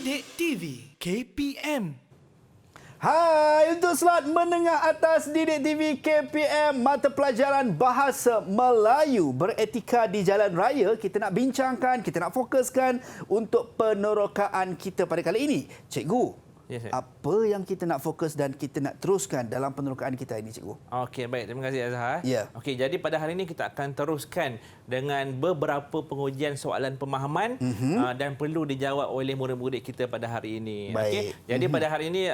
Didik TV KPM. Hai, untuk slot menengah atas Didik TV KPM, mata pelajaran Bahasa Melayu beretika di jalan raya, kita nak bincangkan, kita nak fokuskan untuk penerokaan kita pada kali ini. Cikgu, Yes, apa yang kita nak fokus dan kita nak teruskan dalam penerokaan kita ini, Cikgu? Okey, baik. Terima kasih Azhar. Ya. Okey, jadi pada hari ini kita akan teruskan dengan beberapa pengujian soalan pemahaman dan perlu dijawab oleh murid-murid kita pada hari ini. Baik. Okey. Jadi pada hari ini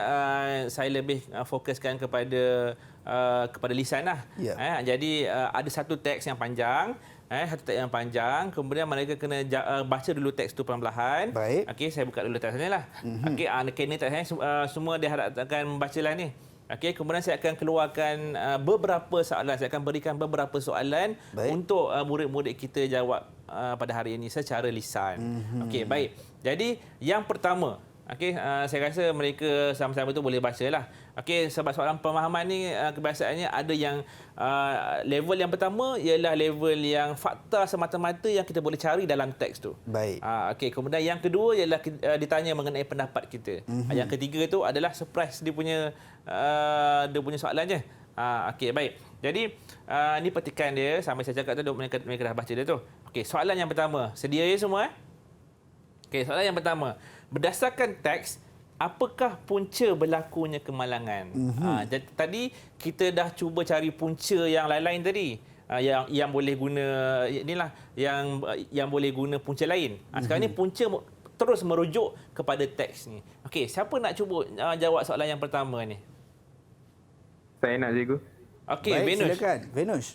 saya lebih fokuskan kepada lisan lah. Ya. Jadi ada satu teks yang panjang. Satu teks yang panjang, kemudian mereka kena baca dulu teks tu perlahan-lahan. Baik. Okey, saya buka dulu teksnya lah. Okey, ni teksnya semua diharapkan membacalah ni. Okey, kemudian saya akan keluarkan beberapa soalan. Saya akan berikan beberapa soalan untuk murid-murid kita jawab pada hari ini secara lisan. Okey, baik. Jadi, yang pertama, okey, saya rasa mereka sama-sama tu boleh bacalah. Okey, sebab soalan pemahaman ni kebiasaannya ada yang level yang pertama ialah level yang fakta semata-mata yang kita boleh cari dalam teks tu. Baik. Okey, kemudian yang kedua ialah ditanya mengenai pendapat kita. Yang ketiga tu adalah surprise dia punya soalannya. Okey, baik. Jadi ni petikan dia sampai saya cakap tu mereka dah baca dia tu. Okey, soalan yang pertama. Sedia ya semua? Okey, soalan yang pertama. Berdasarkan teks, apakah punca berlakunya kemalangan? Tadi kita dah cuba cari punca yang lain-lain tadi. Yang boleh guna inilah yang boleh guna punca lain. Sekarang ni punca terus merujuk kepada teks ni. Okey, siapa nak cuba jawab soalan yang pertama ni? Saya nak, cikgu. Okey, Baik, Venus. silakan. Venus.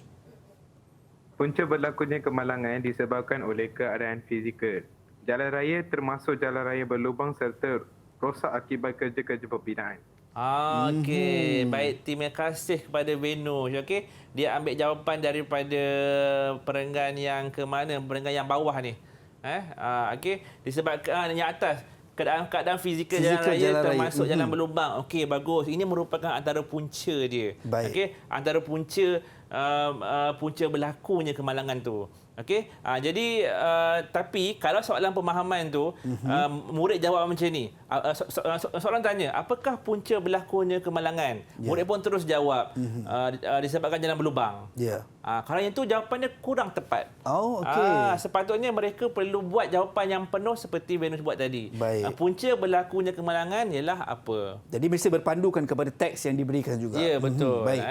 Punca berlakunya kemalangan disebabkan oleh keadaan fizikal. Jalan raya termasuk jalan raya berlubang serta rosak akibat kerja-kerja pembinaan. Okey, baik, terima kasih kepada Venus. Okey, dia ambil jawapan daripada perenggan yang ke mana? Perenggan yang bawah ni. Okey, disebabkan yang atas keadaan fizikal jalan raya termasuk jalan berlubang. Okey, bagus. Ini merupakan antara punca dia. Okey, antara punca berlakunya kemalangan tu. Okey, jadi tapi kalau soalan pemahaman tu murid jawab macam ni. Soalan tanya, apakah punca berlakunya kemalangan? Murid pun terus jawab disebabkan jalan berlubang. Kalau yang tu jawapannya kurang tepat. Oh, okey. Sepatutnya mereka perlu buat jawapan yang penuh seperti Venus buat tadi. Punca berlakunya kemalangan ialah apa? Jadi mesti berpandukan kepada teks yang diberikan juga. Ya, betul. Baik.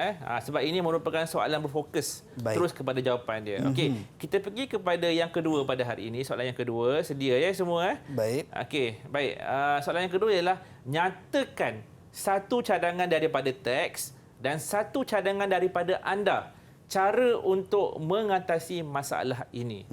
Sebab ini merupakan soalan berfokus terus kepada jawapan dia. Okey, kita pergi kepada yang kedua pada hari ini. Soalan yang kedua, sedia ya semua? Baik. Okey, baik. Soalan yang kedua ialah nyatakan satu cadangan daripada teks dan satu cadangan daripada anda cara untuk mengatasi masalah ini.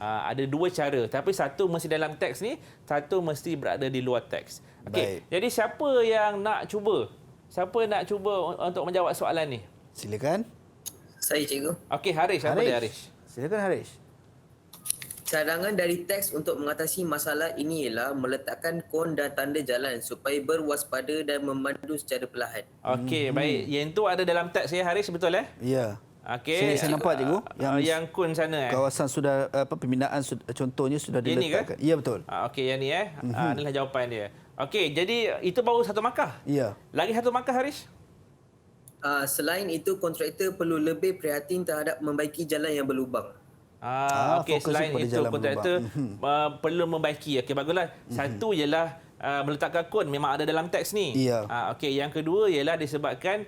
Ada dua cara, tapi satu mesti dalam teks ni, satu mesti berada di luar teks. Okey, jadi siapa yang nak cuba? Siapa nak cuba untuk menjawab soalan ni? Silakan. Saya, cikgu. Okey, Harish. Apa dia, Harish? Silakan, Harish. Cadangan dari teks untuk mengatasi masalah ini ialah meletakkan kon dan tanda jalan supaya berwaspada dan memandu secara perlahan. Okey, baik. Yang tu ada dalam teks ya, Harish, betul eh? Ya. Okey. Saya nampak, cikgu. Yang kun sana kawasan sudah pembinaan contohnya sudah diletakkan. Ya, betul. Okey, yang ni inilah jawapan dia. Okey, jadi itu baru satu markah. Ya. Lagi satu markah, Harish? Selain itu, kontraktor perlu lebih prihatin terhadap membaiki jalan yang berlubang. Okey, selain itu kontraktor perlu membaiki. Okey, baguslah. Satu ialah meletakkan kon memang ada dalam teks ni. Ya. Okey, yang kedua ialah disebabkan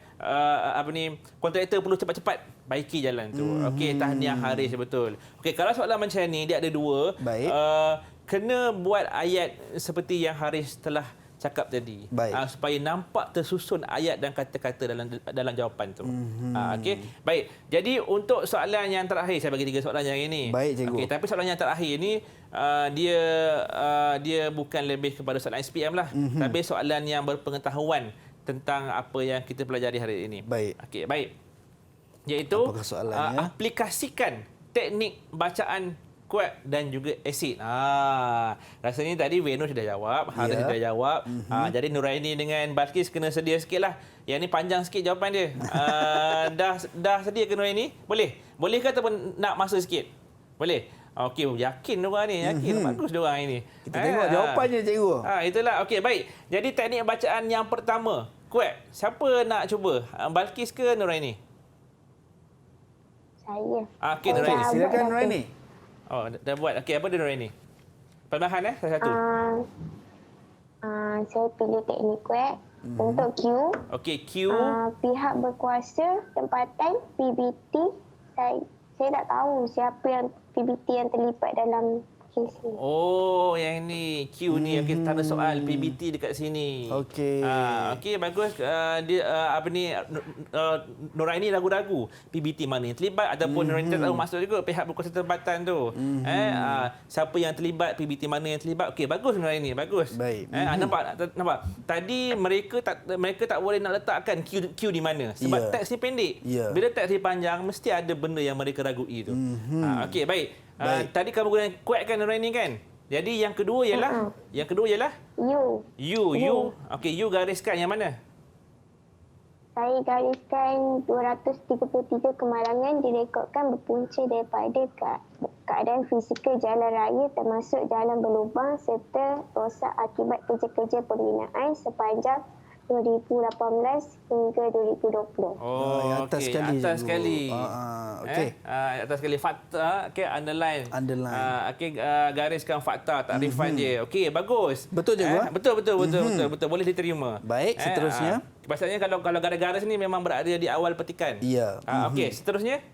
kontraktor perlu cepat-cepat baiki jalan tu. Okey, tahniah Harish, betul. Okey, kalau soalan macam ni dia ada dua. Baik. Kena buat ayat seperti yang Harish telah cakap tadi. Supaya nampak tersusun ayat dan kata-kata dalam jawapan tu. Okey. Baik. Jadi untuk soalan yang terakhir, saya bagi 3 soalan yang ini. Baik, cikgu. Okey, tapi soalan yang terakhir ni dia bukan lebih kepada soalan SPM lah, tapi soalan yang berpengetahuan tentang apa yang kita pelajari hari ini. Baik. Okey, baik. Iaitu aplikasikan teknik bacaan kuat dan juga asid. Rasanya tadi Venus sudah jawab, Haris sudah jawab. Jadi Nuraini dengan Balkis kena sedia sikitlah. Yang ni panjang sikit jawapan dia. Dah sedia ke Nuraini? Boleh? Boleh ke ataupun nak masa sikit? Boleh. Okey, yakin diorang ni. Yakin. Bagus diorang ini. Kita tengok jawapannya, cikgu. Itulah. Okey, baik. Jadi teknik bacaan yang pertama. Kuat. Siapa nak cuba? Balkis ke Nuraini? Saya. Okey, Nuraini. dah Silakan buat Nuraini. Oh, dah buat. Okey, apa dia Nuraini? Perlahan satu. Saya pilih teknik kuat. Untuk Q, Okey, Q. pihak berkuasa tempatan PBT. Saya tak tahu siapa yang PBT yang terlibat dalam kes ni. Oh, yang ni. Q ni. Okey, tanda soal PBT dekat sini. Okey. Okey, bagus. Dia apa ni Nuraini ragu-ragu PBT mana yang terlibat ataupun Nuraini tak tahu maksud juga pihak berkuasa tempatan tu. Siapa yang terlibat, PBT mana yang terlibat. Okey, bagus Nuraini, bagus. Baik. Nampak. Tadi mereka tak boleh nak letakkan Q di mana sebab teks ni pendek. Ya. Bila teks ni panjang mesti ada benda yang mereka ragui tu. Okey, baik. Tadi kamu guna kuat kan Nuraini kan? Jadi yang kedua ialah U. Okey, U gariskan yang mana? Saya gariskan 233 kemalangan direkodkan berpunca daripada keadaan fizikal jalan raya termasuk jalan berlubang serta rosak akibat kerja-kerja pembinaan sepanjang 2018 hingga 2020. Oh, yang atas sekali. Atas cikgu. sekali. Okey. Atas sekali fakta, okey, underline. Okey, gariskan fakta, takrifan dia. Okey, bagus. Betul cikgu? Betul. Boleh diterima. Baik, seterusnya. Pasalnya kalau garis-garis ni memang berada di awal petikan. Ya. Okey, seterusnya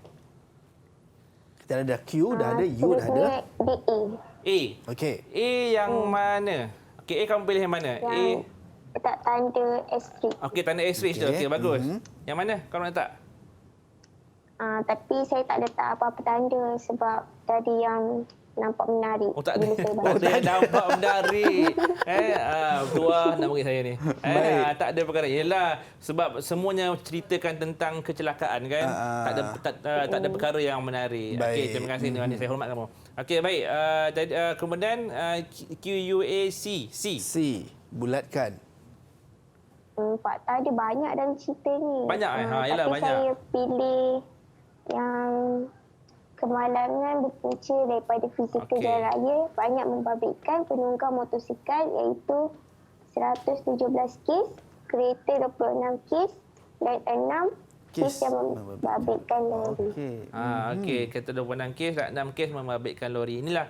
Kita ada Q, dah ada U, dah ada. DA. A. Okey. A yang mana? Okey, A kamu pilih yang mana? Yang letak tanda asterisk. Okey, tanda asterisk tu. Okey, bagus. Yang mana kau nak letak? Tapi saya tak letak apa-apa tanda sebab tadi yang nampak menarik. Oh, tak ada. bila saya baca. Tak ada yang nampak menarik. Tua nak bagi saya ni. Tak ada perkara. Yelah, sebab semuanya ceritakan tentang kecelakaan kan. Tak ada perkara yang menarik. Okey, terima kasih Nurani. Saya hormat kamu. Okey, baik. Kemudian QUAC. C. Bulatkan. Fakta dia banyak dalam cerita ni. Banyak yalah, tapi banyak. saya pilih yang kemalangan berpunca daripada fizikal jalan raya banyak membabitkan penunggang motosikal iaitu 117 kes, kereta 26 kes dan 6 kes yang membabitkan lori. Okey, kereta 26 kes dan 6 kes membabitkan lori. Inilah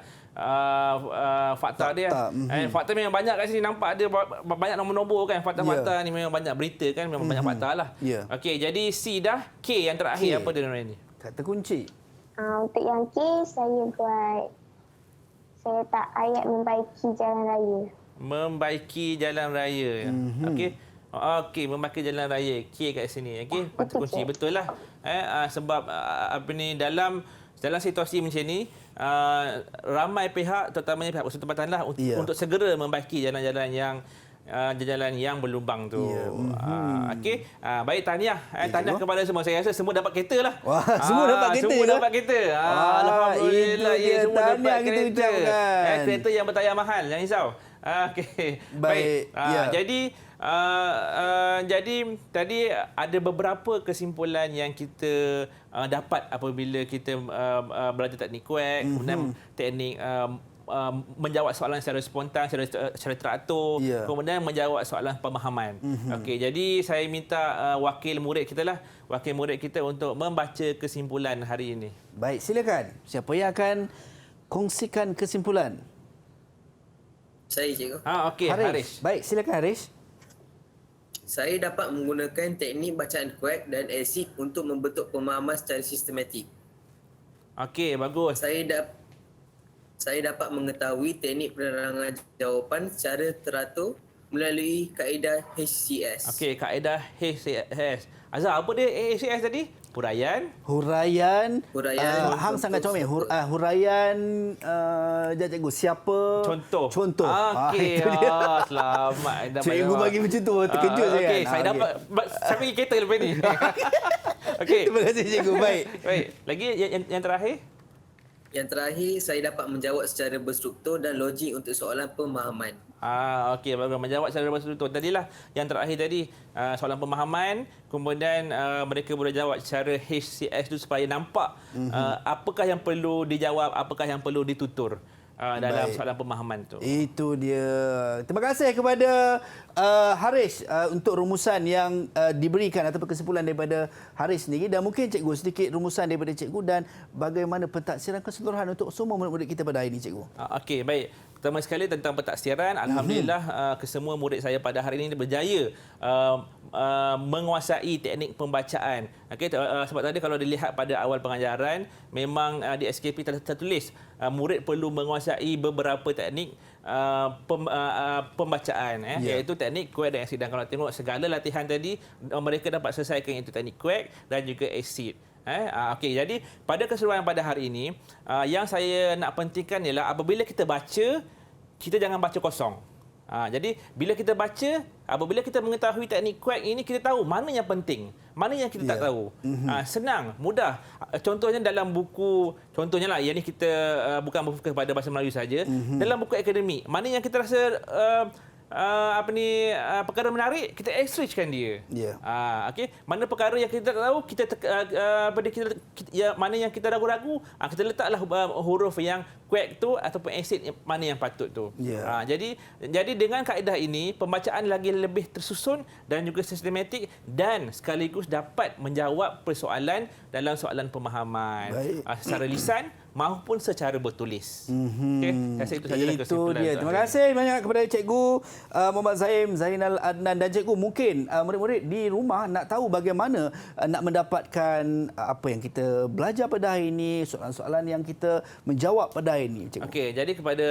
fakta dia. Fakta memang banyak kat sini. Nampak ada banyak nombor-nombor kan. Fakta-fakta ni memang banyak berita kan. Memang banyak fakta lah. Okey, jadi C dah. K yang terakhir apa dia Nuraini? Kata kunci. Untuk yang K, saya tak ayat membaiki jalan raya. Membaiki jalan raya. Okey, membaiki jalan raya. K kat sini. Okey, patut kunci. Betul lah. Sebab dalam situasi macam ni, ramai pihak, terutamanya pihak berkuasa tempatan lah untuk segera membaiki jalan-jalan yang berlubang tu. Okey. Baik, tahniah. Tahniah kepada semua. Saya rasa semua dapat kereta lah. Wah, semua dapat kereta. Semua dapat kereta. Alhamdulillah. Semua dapat kereta. Kereta yang bertayar mahal. Jangan risau. Okey. Baik. Jadi tadi ada beberapa kesimpulan yang kita dapat apabila kita belajar teknik kuek, kemudian teknik menjawab soalan secara spontan, secara teratur, kemudian menjawab soalan pemahaman. Okey, jadi saya minta wakil murid kita untuk membaca kesimpulan hari ini. Baik, silakan. Siapa yang akan kongsikan kesimpulan? Saya, cikgu. Okey, Haris. Baik, silakan Haris. Saya dapat menggunakan teknik bacaan kuek dan ASIC untuk membentuk pemahaman secara sistematik. Okey, bagus. Saya dapat mengetahui teknik penerangan jawapan secara teratur melalui kaedah HCS. Okey, kaedah HCS. Azhar, apa dia HCS tadi? Huraian. Hang sangat comel. Huraian cikgu siapa? Contoh. Okey. Selamat. Cikgu bagi macam tu, terkejut saya. Okey, saya dapat saya pergi kereta lepas ni. Okey. Terima kasih cikgu. Baik. Baik. Lagi yang terakhir? Yang terakhir, saya dapat menjawab secara berstruktur dan logik untuk soalan pemahaman. Okey, bagus. Menjawab secara berstruktur. Tadilah yang terakhir tadi soalan pemahaman, kemudian mereka boleh jawab secara HCS tu supaya nampak apakah yang perlu dijawab, apakah yang perlu ditutur dalam soalan pemahaman tu. Itu dia. Terima kasih kepada Haris untuk rumusan yang diberikan ataupun kesimpulan daripada Haris sendiri, dan mungkin cikgu sedikit rumusan daripada cikgu dan bagaimana pentaksiran keseluruhan untuk semua murid-murid kita pada hari ini, cikgu. Okey, baik. Pertama sekali tentang pentaksiran, alhamdulillah kesemua murid saya pada hari ini berjaya menguasai teknik pembacaan. Okey, sebab tadi kalau dilihat pada awal pengajaran, memang di SKP telah tertulis murid perlu menguasai beberapa teknik pembacaan, iaitu teknik quack dan acid. Dan kalau tengok segala latihan tadi, mereka dapat selesaikan, iaitu teknik quack dan juga acid. Okey, jadi pada keseluruhan pada hari ini, yang saya nak pentingkan ialah apabila kita baca, kita jangan baca kosong. Jadi bila kita baca, apabila kita mengetahui teknik quack ini, kita tahu mana yang penting, mana yang kita tak tahu. Senang, mudah. Contohnya dalam buku, contohnya lah, yang ni kita bukan berfokus pada bahasa Melayu saja. Dalam buku akademik, mana yang kita rasa perkara menarik, kita researchkan dia. Okey, mana perkara yang kita tak tahu, mana yang kita ragu-ragu, kita letaklah huruf yang quack tu ataupun acid mana yang patut tu. Jadi dengan kaedah ini, pembacaan lagi lebih tersusun dan juga sistematik, dan sekaligus dapat menjawab persoalan dalam soalan pemahaman secara lisan maupun secara bertulis. Okey, saya rasa itu sahajalah kesimpulan. Dia. Terima kasih banyak kepada Cikgu Muhammad Zaim Zainal Adnan, dan Cikgu, mungkin murid-murid di rumah nak tahu bagaimana nak mendapatkan apa yang kita belajar pada hari ini, soalan-soalan yang kita menjawab pada hari ini, Cikgu. Okey, jadi kepada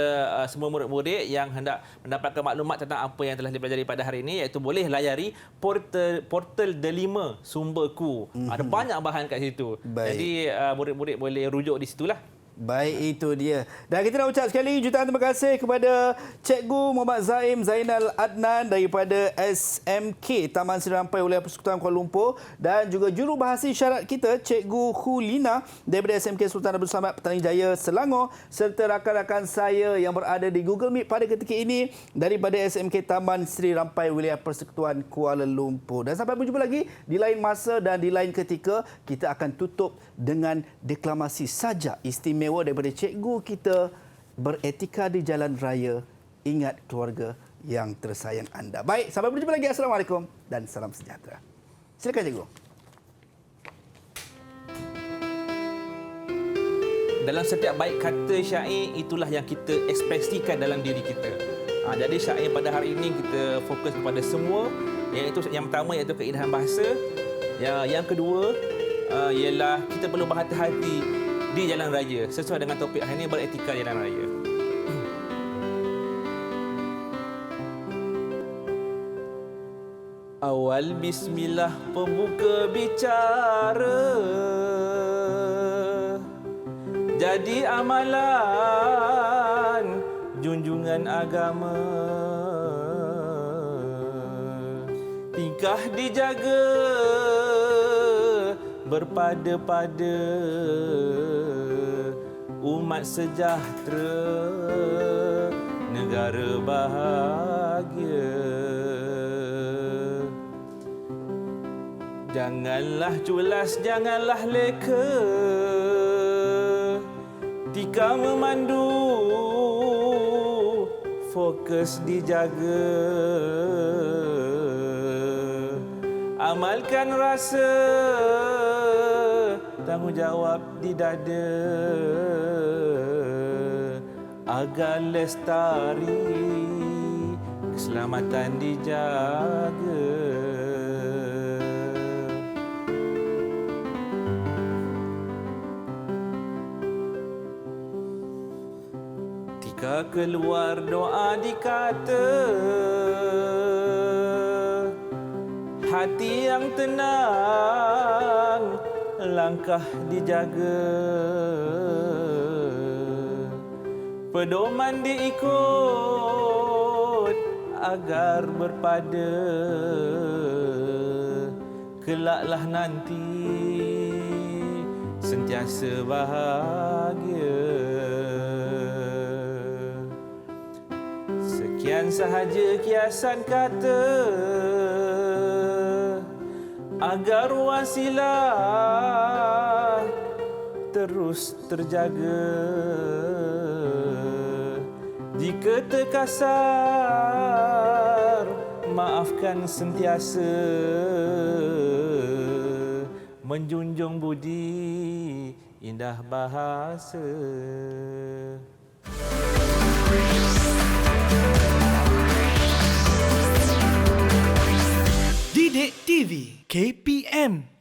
semua murid-murid yang hendak mendapatkan maklumat tentang apa yang telah dipelajari pada hari ini, iaitu boleh layari portal Delima Sumberku. Ada banyak bahan kat situ. Jadi murid-murid boleh rujuk di situlah. Baik, itu dia. Dan kita nak ucap sekali jutaan terima kasih kepada Cikgu Muhammad Zaim Zainal Adnan daripada SMK Taman Seri Rampai Wilayah Persekutuan Kuala Lumpur, dan juga jurubahasa isyarat kita Cikgu Hulina daripada SMK Sultan Abdul Samad Petaling Jaya Selangor, serta rakan-rakan saya yang berada di Google Meet pada ketika ini daripada SMK Taman Seri Rampai Wilayah Persekutuan Kuala Lumpur. Dan sampai berjumpa lagi di lain masa dan di lain ketika. Kita akan tutup dengan deklamasi sajak istimewa daripada cikgu kita, beretika di jalan raya, ingat keluarga yang tersayang anda. Baik, sampai berjumpa lagi. Assalamualaikum dan salam sejahtera. Silakan, cikgu. Dalam setiap baik kata syair, itulah yang kita ekspresikan dalam diri kita. Jadi syair pada hari ini kita fokus kepada semua, iaitu yang pertama iaitu keindahan bahasa. Yang kedua ialah kita perlu berhati-hati di jalan raya, sesuai dengan topik hari ini, beretika jalan raya. Awal bismillah pembuka bicara, jadi amalan junjungan agama. Tingkah dijaga berpada-pada, umat sejahtera, negara bahagia. Janganlah culas, janganlah leka, tika memandu, fokus dijaga. Amalkan rasa, tanggungjawab di dada, agar lestari, keselamatan dijaga. Tika keluar doa dikata, hati yang tenang, langkah dijaga. Pedoman diikut agar berpada, kelaklah nanti sentiasa bahagia. Sekian sahaja kiasan kata agar wasilah terus terjaga. Jika terkasar, maafkan sentiasa. Menjunjung budi, indah bahasa. Didik TV KPM